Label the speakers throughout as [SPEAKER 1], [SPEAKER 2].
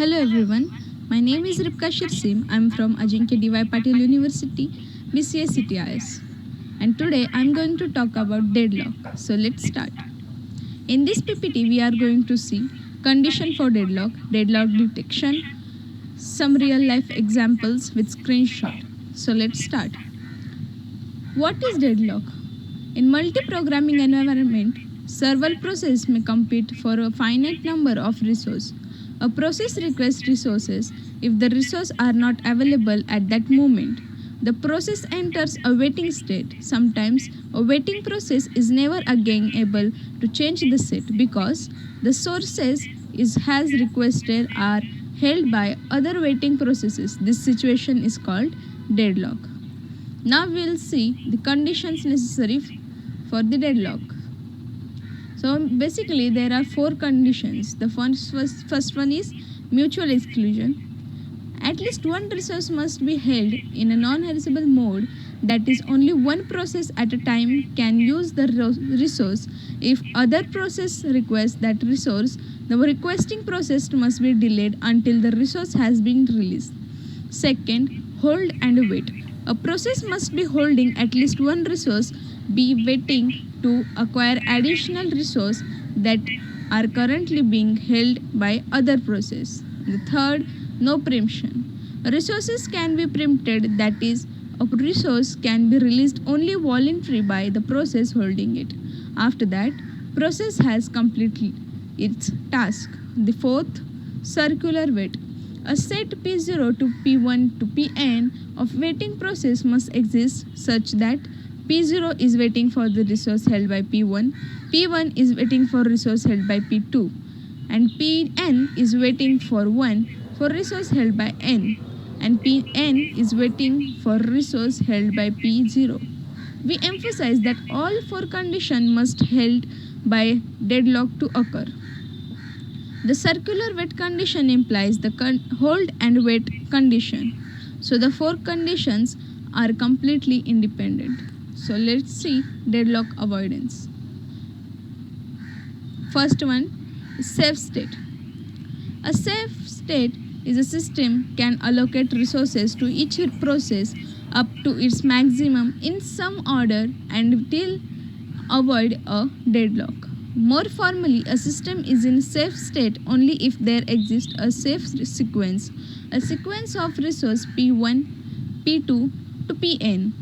[SPEAKER 1] Hello everyone, my name is Ripka Shirsim. I'm from Ajinkya D.Y. Patil University, BCA CTIS. And today I'm going to talk about deadlock. So let's start. In this PPT, we are going to see condition for deadlock, deadlock detection, some real life examples with screenshot. So let's start. What is deadlock? In multi-programming environment, several processes may compete for a finite number of resources. A process requests resources if the resources are not available at that moment. The process enters a waiting state. Sometimes a waiting process is never again able to change the state because the sources is has requested are held by other waiting processes. This situation is called deadlock. Now we will see the conditions necessary for the deadlock. So basically there are four conditions. The first one is mutual exclusion. At least one resource must be held in a non-harassable mode, that is only one process at a time can use the resource. If other process requests that resource, the requesting process must be delayed until the resource has been released. Second, hold and wait. A process must be holding at least one resource, be waiting to acquire additional resource that are currently being held by other process. The third, no preemption. Resources can be preempted, that is, a resource can be released only voluntarily by the process holding it. After that, process has completed its task. The fourth, circular wait. A set P0 to P1 to Pn of waiting process must exist such that P0 is waiting for the resource held by P1, P1 is waiting for resource held by P2, and Pn is waiting for 1 for resource held by n, and Pn is waiting for resource held by P0. We emphasize that all four conditions must held by deadlock to occur. The circular wait condition implies the hold and wait condition. So the four conditions are completely independent. So let's see deadlock avoidance. First one, safe state. A safe state is a system can allocate resources to each process up to its maximum in some order and will avoid a deadlock. More formally, a system is in safe state only if there exists a safe sequence, a sequence of resource P1, P2 to Pn.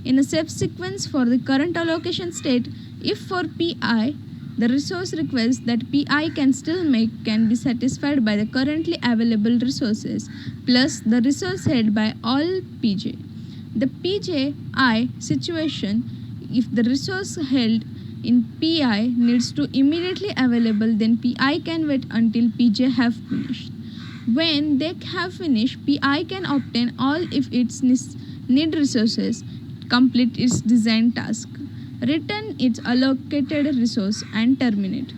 [SPEAKER 1] In a safe sequence for the current allocation state, if for Pi, the resource request that Pi can still make can be satisfied by the currently available resources plus the resource held by all Pj. The Pji situation, if the resource held in Pi needs to immediately available, then Pi can wait until Pj have finished. When they have finished, Pi can obtain all if its need resources, complete its design task, return its allocated resource and terminate.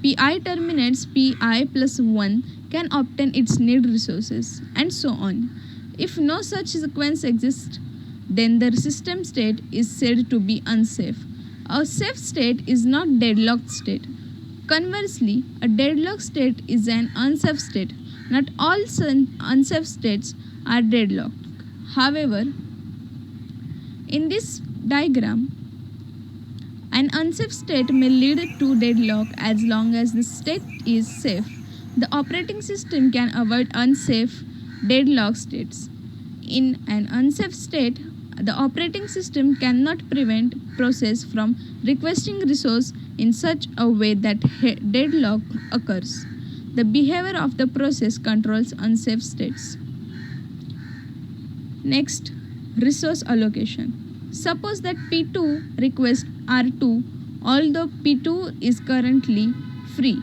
[SPEAKER 1] Pi terminates Pi plus 1 can obtain its need resources and so on. If no such sequence exists, then the system state is said to be unsafe. A safe state is not deadlocked state. Conversely, a deadlock state is an unsafe state. Not all unsafe states are deadlocked. However, in this diagram, an unsafe state may lead to deadlock as long as the state is safe. The operating system can avoid unsafe deadlock states. In an unsafe state, the operating system cannot prevent process from requesting resource in such a way that deadlock occurs. The behavior of the process controls unsafe states. Next, resource allocation. Suppose that P2 requests R2 although P2 is currently free.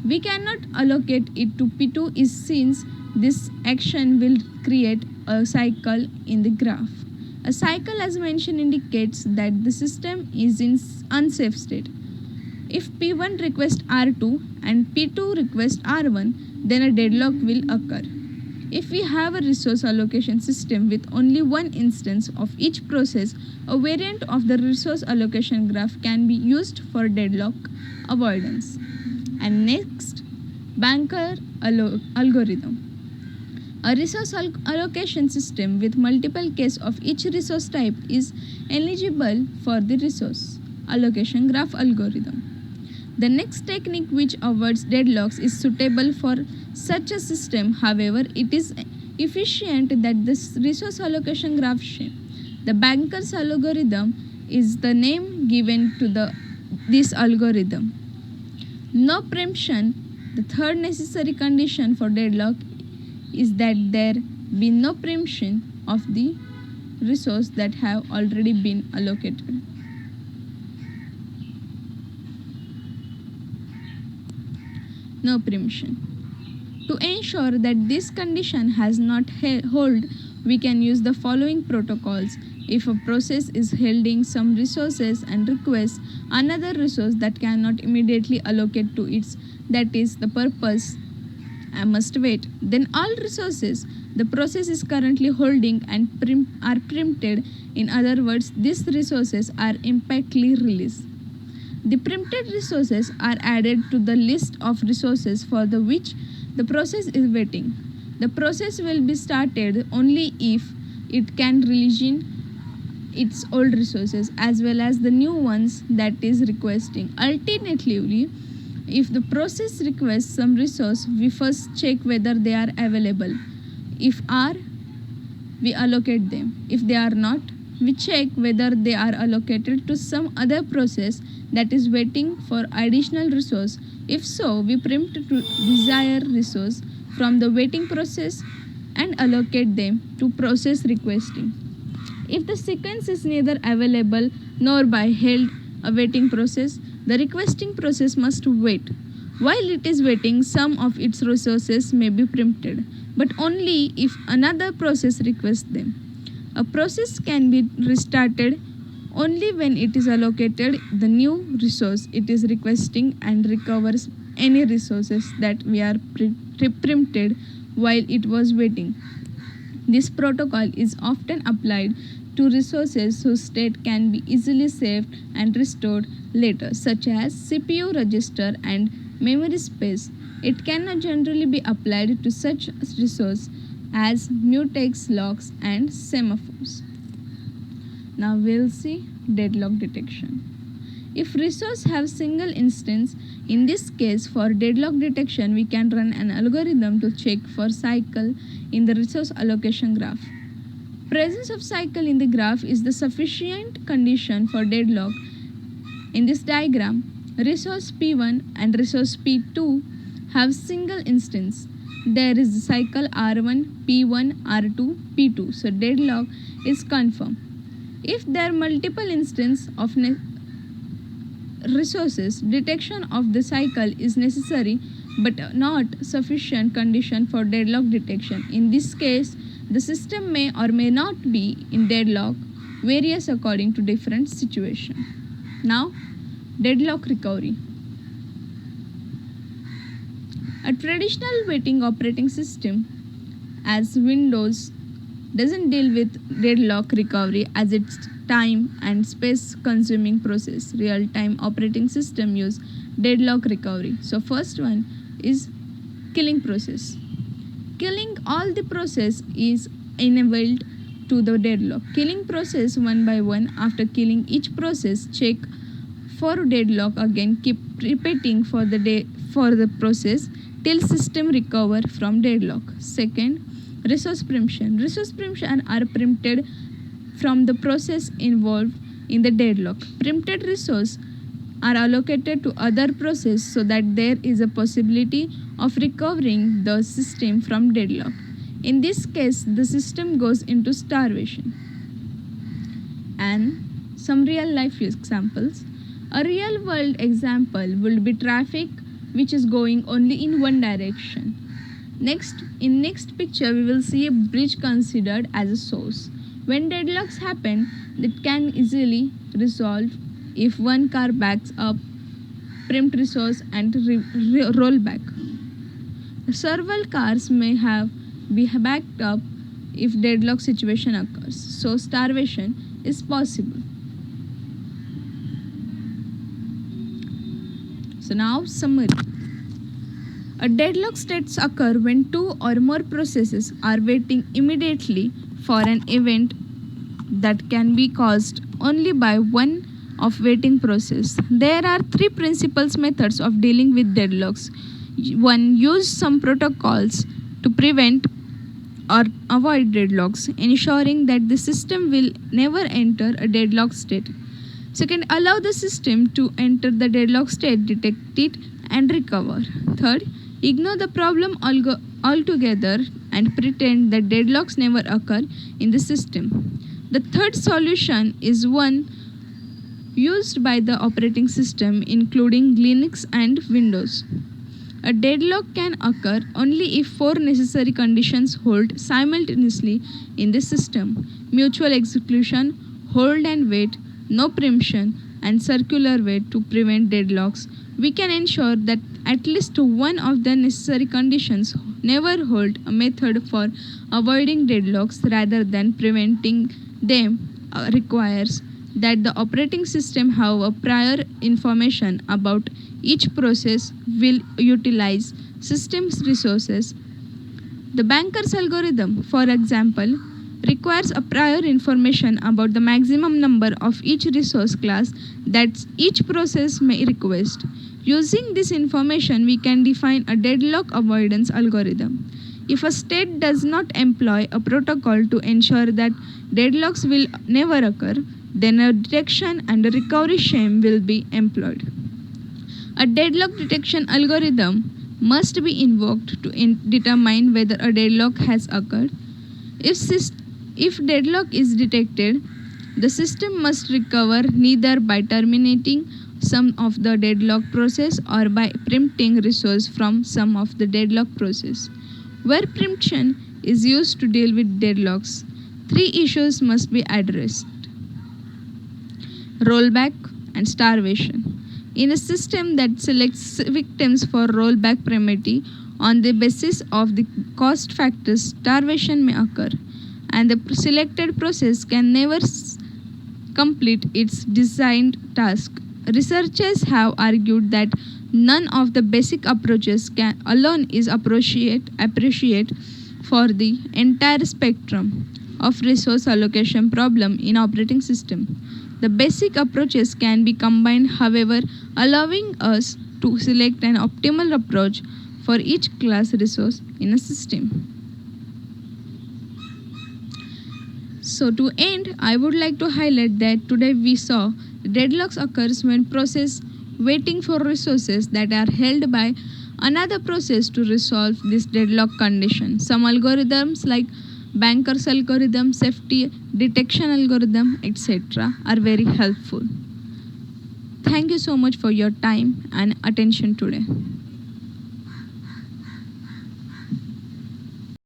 [SPEAKER 1] We cannot allocate it to P2 is since this action will create a cycle in the graph. A cycle as mentioned indicates that the system is in unsafe state. If P1 requests R2 and P2 requests R1, then a deadlock will occur. If we have a resource allocation system with only one instance of each process, a variant of the resource allocation graph can be used for deadlock avoidance. And next, Banker algorithm. A resource allocation system with multiple cases of each resource type is eligible for the resource allocation graph algorithm. The next technique which avoids deadlocks is suitable for such a system. However, it is efficient that this resource allocation graph shape. The Banker's algorithm is the name given to this algorithm. No preemption. The third necessary condition for deadlock is that there be no preemption of the resource that have already been allocated. No preemption. To ensure that this condition has not hold, we can use the following protocols. If a process is holding some resources and requests another resource that cannot immediately allocate to its, that is the purpose, I must wait, then all resources the process is currently holding and are preempted. In other words, these resources are impactly released. The preempted resources are added to the list of resources for the which the process is waiting. The process will be started only if it can release its old resources as well as the new ones that is requesting. Alternatively, if the process requests some resource, we first check whether they are available. If are, we allocate them. If they are not, we check whether they are allocated to some other process that is waiting for additional resource. If so, we preempt to desired resource from the waiting process and allocate them to process requesting. If the sequence is neither available nor by held a waiting process, the requesting process must wait. While it is waiting, some of its resources may be preempted, but only if another process requests them. A process can be restarted only when it is allocated the new resource it is requesting and recovers any resources that we are preempted while it was waiting. This protocol is often applied to resources whose state can be easily saved and restored later, such as CPU register and memory space. It cannot generally be applied to such resources as mutex locks and semaphores. Now we'll see deadlock detection. If resource have single instance, in this case for deadlock detection we can run an algorithm to check for cycle in the resource allocation graph. Presence of cycle in the graph is the sufficient condition for deadlock. In this diagram, resource P1 and resource P2 have single instance. There is the cycle R1, P1, R2, P2. So deadlock is confirmed. If there are multiple instances of resources, detection of the cycle is necessary but not sufficient condition for deadlock detection. In this case, the system may or may not be in deadlock, varies according to different situation. Now, deadlock recovery. A traditional waiting operating system as Windows doesn't deal with deadlock recovery as its time and space consuming process. Real-time operating system use deadlock recovery. So first one is killing process. Killing all the process is enabled to the deadlock. Killing process one by one. After killing each process, check for deadlock again. Keep repeating for the process till system recover from deadlock. Second, resource preemption. Resource preemption are preempted from the process involved in the deadlock. Preempted resource are allocated to other process so that there is a possibility of recovering the system from deadlock. In this case, the system goes into starvation. And some real life examples. A real world example will be traffic which is going only in one direction. In next picture we will see a bridge considered as a source. When deadlocks happen, it can easily resolve if one car backs up, preempt resource and roll back. Several cars may be backed up if deadlock situation occurs. So starvation is possible. So now summary. A deadlock states occur when two or more processes are waiting immediately for an event that can be caused only by one of waiting process. There are three principal methods of dealing with deadlocks. One, use some protocols to prevent or avoid deadlocks, ensuring that the system will never enter a deadlock state. Second, allow the system to enter the deadlock state, detect it, and recover. Third, ignore the problem altogether and pretend that deadlocks never occur in the system. The third solution is one used by the operating system, including Linux and Windows. A deadlock can occur only if four necessary conditions hold simultaneously in the system: mutual exclusion, hold and wait, no preemption, and circular wait. To prevent deadlocks, we can ensure that at least one of the necessary conditions never hold. A method for avoiding deadlocks rather than preventing them requires that the operating system have a prior information about each process will utilize system's resources. The banker's algorithm, for example, requires a prior information about the maximum number of each resource class that each process may request. Using this information, we can define a deadlock avoidance algorithm. If a state does not employ a protocol to ensure that deadlocks will never occur, then a detection and a recovery scheme will be employed. A deadlock detection algorithm must be invoked to determine whether a deadlock has occurred. If deadlock is detected, the system must recover neither by terminating some of the deadlock process or by preempting resource from some of the deadlock process. Where preemption is used to deal with deadlocks, three issues must be addressed: rollback and starvation. In a system that selects victims for rollback priority on the basis of the cost factors, starvation may occur, and the selected process can never complete its designed task. Researchers have argued that none of the basic approaches can alone is appropriate for the entire spectrum of resource allocation problem in operating system. The basic approaches can be combined, however, allowing us to select an optimal approach for each class resource in a system. So to end, I would like to highlight that today we saw deadlocks occurs when process waiting for resources that are held by another process to resolve this deadlock condition. Some algorithms like Banker's algorithm, safety detection algorithm, etc. are very helpful. Thank you so much for your time and attention today.